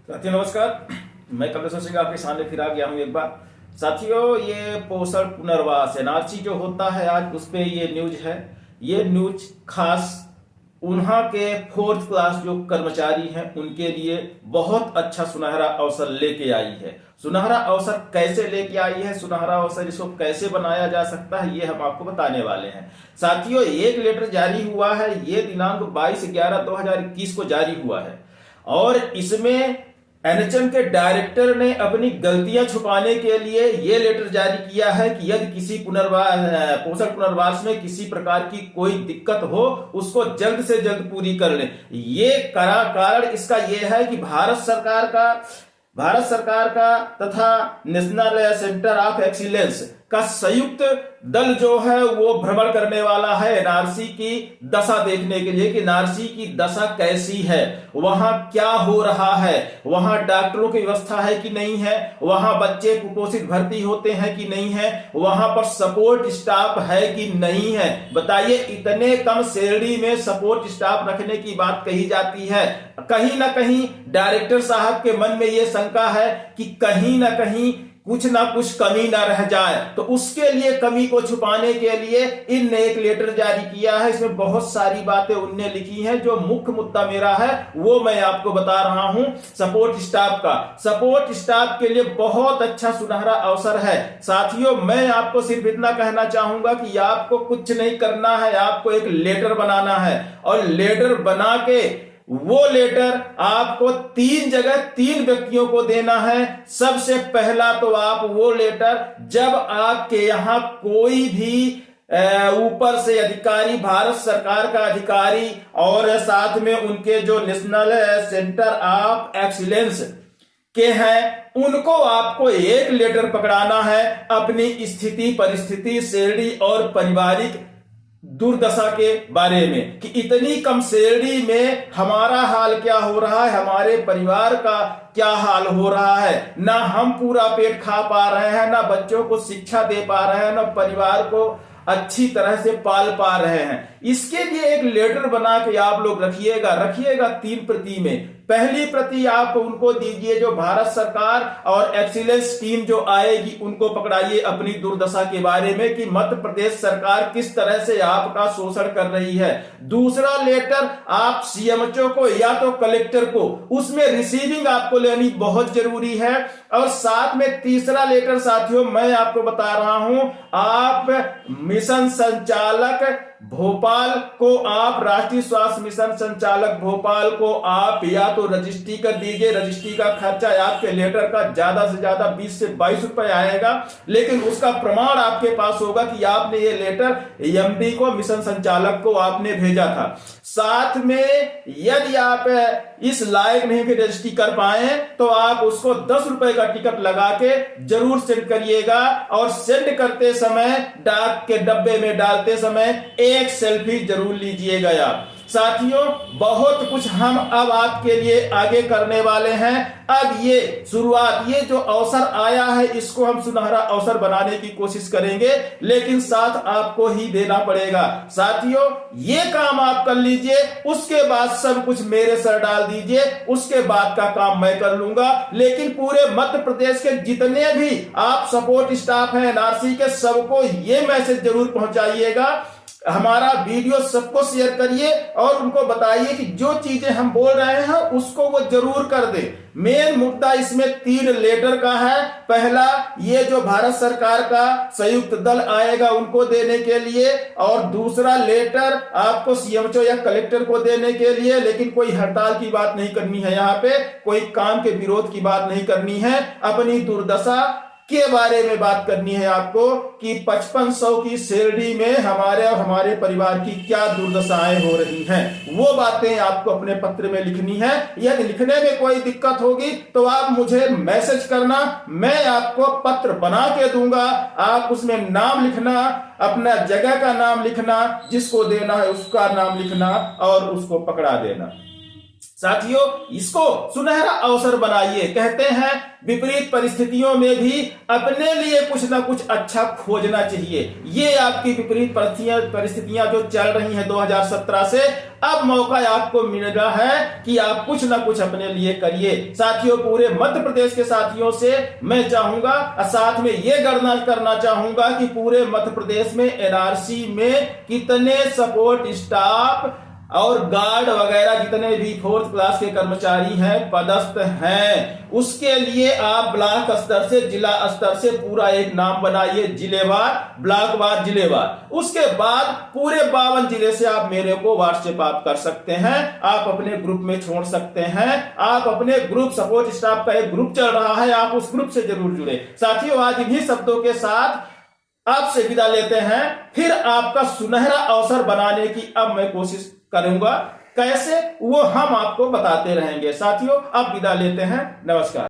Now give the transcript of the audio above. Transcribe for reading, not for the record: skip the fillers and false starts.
साथियों नमस्कार, मैं कमलेश्वर सिंह आपके सामने फिर आ गया हूँ एक बार। साथियों, ये पोषण पुनर्वास एनआरसी जो होता है आज उस पे ये न्यूज है। ये न्यूज खास उन्हां के 4th क्लास जो कर्मचारी हैं उनके लिए बहुत अच्छा सुनहरा अवसर लेके आई है। सुनहरा अवसर कैसे लेके आई है, सुनहरा अवसर इसको कैसे बनाया जा सकता है, ये हम आपको बताने वाले हैं। साथियों, एक लेटर जारी हुआ है, ये दिनांक 22/11/2021 को जारी हुआ है और इसमें एनएचएम के डायरेक्टर ने अपनी गलतियां छुपाने के लिए यह लेटर जारी किया है कि यदि किसी पोषण पुनर्वास में किसी प्रकार की कोई दिक्कत हो उसको जल्द से जल्द पूरी कर लें। ये कारण इसका यह है कि भारत सरकार का तथा नेशनल सेंटर ऑफ एक्सीलेंस का संयुक्त दल जो है वो भ्रमण करने वाला है एनआरसी की दशा देखने के लिए कि एनआरसी की दशा कैसी है, वहां क्या हो रहा है, वहां डॉक्टरों की व्यवस्था है कि नहीं है, वहां बच्चे कुपोषित भर्ती होते हैं कि नहीं है, वहां पर सपोर्ट स्टाफ है कि नहीं है। बताइए, इतने कम सैलरी में सपोर्ट स्टाफ रखने की बात कही जाती है। कहीं ना कहीं डायरेक्टर साहब के मन में यह शंका है कि कहीं ना कहीं कुछ ना कुछ कमी ना रह जाए, तो उसके लिए कमी को छुपाने के लिए इनने एक लेटर जारी किया है। इसमें बहुत सारी बातें उनने लिखी हैं। जो मुख्य मुद्दा मेरा है वो मैं आपको बता रहा हूं। सपोर्ट स्टाफ के लिए बहुत अच्छा सुनहरा अवसर है। साथियों, मैं आपको सिर्फ इतना कहना चाहूंगा कि आपको कुछ नहीं करना है, आपको एक लेटर बनाना है और लेटर बना के वो लेटर आपको 3 जगह 3 व्यक्तियों को देना है। सबसे पहला तो आप वो लेटर जब आपके यहां कोई भी ऊपर से अधिकारी, भारत सरकार का अधिकारी और साथ में उनके जो नेशनल सेंटर ऑफ एक्सीलेंस के हैं, उनको आपको एक लेटर पकड़ाना है अपनी स्थिति, परिस्थिति, सैलरी और पारिवारिक दुर्दशा के बारे में कि इतनी कम सैलरी में हमारा हाल क्या हो रहा है, हमारे परिवार का क्या हाल हो रहा है। ना हम पूरा पेट खा पा रहे हैं, ना बच्चों को शिक्षा दे पा रहे हैं, ना परिवार को अच्छी तरह से पाल पा रहे हैं। इसके लिए एक लेटर बना के आप लोग रखिएगा 3 प्रति में। पहली प्रति आप उनको दीजिए जो भारत सरकार और एक्सीलेंस टीम जो आएगी उनको पकड़ाइए अपनी दुर्दशा के बारे में कि मध्य प्रदेश सरकार किस तरह से आपका शोषण कर रही है। दूसरा लेटर आप सीएमएचओ को या तो कलेक्टर को, उसमें रिसीविंग आपको लेनी बहुत जरूरी है। और साथ में तीसरा लेटर साथियों मैं आपको बता रहा हूं, आप मिशन संचालक भोपाल को, आप राष्ट्रीय स्वास्थ्य मिशन संचालक भोपाल को आप या तो रजिस्ट्री कर दीजिए। रजिस्ट्री का खर्चा आपके लेटर का ज्यादा से ज्यादा 20 से 22 रुपए आएगा, लेकिन उसका प्रमाण आपके पास होगा कि आपने ये लेटर एमडी को, मिशन संचालक को आपने भेजा था। साथ में यदि आप इस लायक नहीं कि रजिस्ट्री कर पाए तो आप उसको 10 रुपए का टिकट लगा के जरूर सेंड करिएगा और सेंड करते समय डाक के डब्बे में डालते समय एक सेल्फी जरूर लीजिएगा आप। साथियों, बहुत कुछ हम अब आपके लिए आगे करने वाले हैं। अब ये शुरुआत, ये जो अवसर आया है इसको हम सुनहरा अवसर बनाने की कोशिश करेंगे, लेकिन साथ आपको ही देना पड़ेगा। साथियों, ये काम आप कर लीजिए, उसके बाद सब कुछ मेरे सर डाल दीजिए, उसके बाद का काम मैं कर लूंगा। लेकिन पूरे मध्य प्रदेश के जितने भी आप सपोर्ट स्टाफ हैं एनआरसी के, सबको ये मैसेज जरूर पहुंचाइएगा। हमारा वीडियो सबको शेयर करिए और उनको बताइए कि जो चीजें हम बोल रहे हैं उसको वो जरूर कर दे। मेन मुद्दा इसमें 3 लेटर का है। पहला, ये जो भारत सरकार का संयुक्त दल आएगा उनको देने के लिए, और दूसरा लेटर आपको सीएमओ या कलेक्टर को देने के लिए। लेकिन कोई हड़ताल की बात नहीं करनी है, यहाँ पे कोई काम के विरोध की बात नहीं करनी है, अपनी दुर्दशा के बारे में बात करनी है आपको कि 5500 की सैलरी में हमारे और हमारे परिवार की क्या दुर्दशाएं हो रही हैं, वो बातें आपको अपने पत्र में लिखनी है। यदि लिखने में कोई दिक्कत होगी तो आप मुझे मैसेज करना, मैं आपको पत्र बना के दूंगा। आप उसमें नाम लिखना, अपना जगह का नाम लिखना, जिसको देना है उसका नाम लिखना और उसको पकड़ा देना। साथियों, इसको सुनहरा अवसर बनाइए। कहते हैं विपरीत परिस्थितियों में भी अपने लिए कुछ ना कुछ अच्छा खोजना चाहिए। ये आपकी विपरीत परिस्थितियां जो चल रही हैं 2017 से, अब मौका आपको मिल रहा है कि आप कुछ ना कुछ अपने लिए करिए। साथियों, पूरे मध्य प्रदेश के साथियों से मैं चाहूंगा, साथ में ये गणना करना चाहूंगा कि पूरे मध्य प्रदेश में एनआरसी में कितने सपोर्ट स्टाफ और गार्ड वगैरह जितने भी 4th क्लास के कर्मचारी हैं, पदस्थ हैं, उसके लिए आप ब्लॉक स्तर से, जिला स्तर से पूरा एक नाम बनाइए, जिलेवार, ब्लॉकवार, जिलेवार। उसके बाद पूरे 52 जिले से आप मेरे को व्हाट्सएप आप कर सकते हैं, आप अपने ग्रुप में छोड़ सकते हैं। आप अपने ग्रुप, सपोर्ट स्टाफ का एक ग्रुप चल रहा है, आप उस ग्रुप से जरूर जुड़े। साथियों, आज इन्हीं शब्दों के साथ आपसे विदा लेते हैं। फिर आपका सुनहरा अवसर बनाने की अब मैं कोशिश करूंगा, कैसे वो हम आपको बताते रहेंगे। साथियों, अब विदा लेते हैं। नमस्कार।